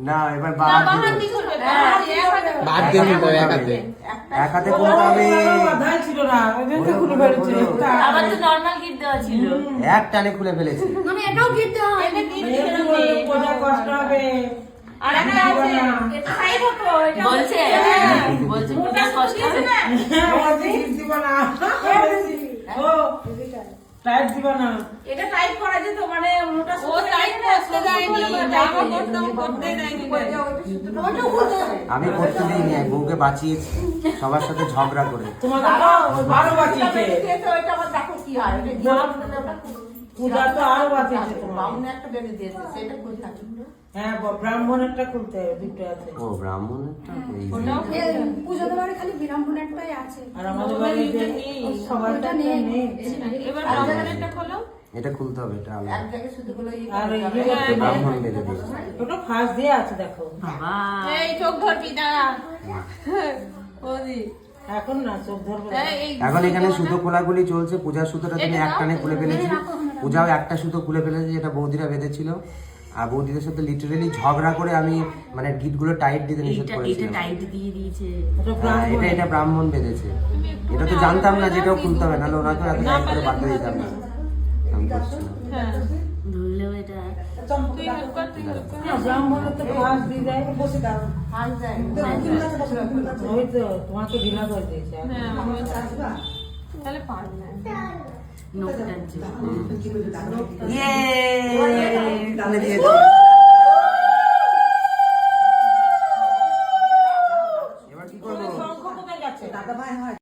না এবার বাদ দিয়ে এক হাতে খুলতে হবে। ছিল না খুলে ফেলেছে। আবার তো নরমাল গিট দেওয়া ছিল। এক টানে খুলে ফেলেছি। মানে এটাও গিট দেওয়া হয়। এটা গিট বোঝা কষ্ট হবে। আর একটা আছে এটা সাইড হতো এটা বলছে বলছে মোটা কষ্ট হবে না দিব না ও টাইট দিব না এটা টাইট করা যেত মানে মোটা ও টাইট করতে দেয়নি জামা করতাম করতে দেয়নি আমি করতে দিইনি, বউকে বাঁচিয়েছি সবার সাথে ঝগড়া করে। তোমাকে তো আরো বাঁচিয়েছে। ওইটা আবার দেখো কি হয় ওটা কি ওটা পূজা তো আরো বাঁচিয়েছে তোমার। বামুনে একটা বেঁধে দিয়েছে সেটা কোথায় থাকে হ্যাঁ ব্রাহ্মণেরটা খুলতে হবে, দুটো আছে। ও ব্রাহ্মণেরটা এই পুজোতে বাড়ি খালি বিরামপুরেরটাই আছে। আর আমাদের বাড়িতে সবাইটা নেই। এবার ব্রাহ্মণেরটা খোলো এটা খুলতে হবে, এটা আলাদা। এক জায়গায় শুধু গুলো আর ব্রাহ্মণ বেঁধে দিয়েছে। ওটা ফার্স্ট দিয়ে আছে দেখো। এই চোখ ধরবি না ওদি এখন না চোখ ধরবে। এখন এখানে সুতো খোলাগুলি চলছে। পূজার সুতোটা তুমি এক টানে খুলে ফেলেছি, পূজাও একটা সুতো খুলে ফেলেছে যেটা বৌদিরা বেঁধেছিল। আর বৌদিদের সাথে লিটারেলি ঝগড়া করে আমি মানে গিটগুলো টাইট দিতে নিষেধ করেছিলাম। এটা ব্রাহ্মণ বেঁধেছে। এটা তো জানতাম না যেটাও খুলতে হবে, নাহলে ওনাকে এত টাইট করে বাধ্য দিতাম না। আমি করছি না। ধরলেও এটা ব্রাহ্মণ তো ফার্স্ট দিয়ে দেয়। বসে দাও। ফার্স্ট যায় ওই তো তোমাকে ঢিলা করে দিয়েছে। তাহলে পারবে না নোক টানছে ইয়ে টানে দিয়েছে। এবার কি করবো? শঙ্খ কোথায় গেছে? দাদা ভাই হয়।